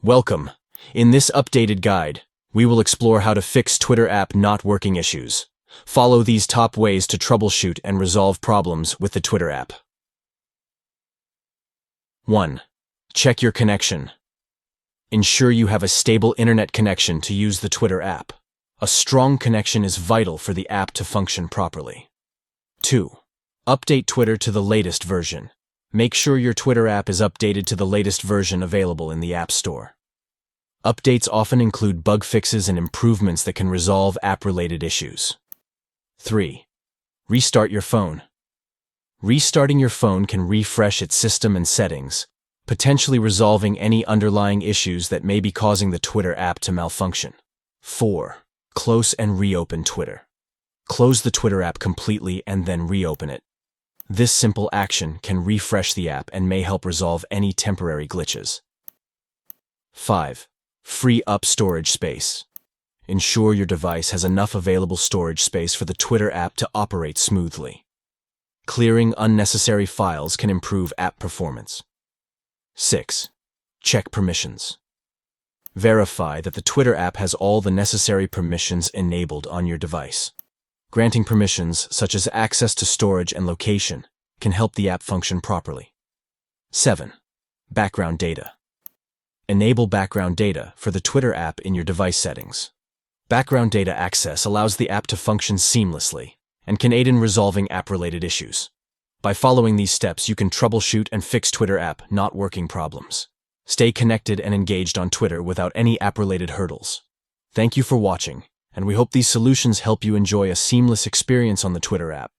Welcome. In this updated guide, we will explore how to fix Twitter app not working issues. Follow these top ways to troubleshoot and resolve problems with the Twitter app. 1. Check your connection. Ensure you have a stable internet connection to use the Twitter app. A strong connection is vital for the app to function properly. 2. Update Twitter to the latest version. Make sure your Twitter app is updated to the latest version available in the App Store. Updates often include bug fixes and improvements that can resolve app-related issues. 3. Restart your phone. Restarting your phone can refresh its system and settings, potentially resolving any underlying issues that may be causing the Twitter app to malfunction. 4. Close and reopen Twitter. Close the Twitter app completely and then reopen it. This simple action can refresh the app and may help resolve any temporary glitches. 5. Free up storage space. Ensure your device has enough available storage space for the Twitter app to operate smoothly. Clearing unnecessary files can improve app performance. 6. Check permissions. Verify that the Twitter app has all the necessary permissions enabled on your device. Granting permissions, such as access to storage and location, can help the app function properly. 7. Background data. Enable background data for the Twitter app in your device settings. Background data access allows the app to function seamlessly and can aid in resolving app-related issues. By following these steps, you can troubleshoot and fix Twitter app not working problems. Stay connected and engaged on Twitter without any app-related hurdles. Thank you for watching, and we hope these solutions help you enjoy a seamless experience on the Twitter app.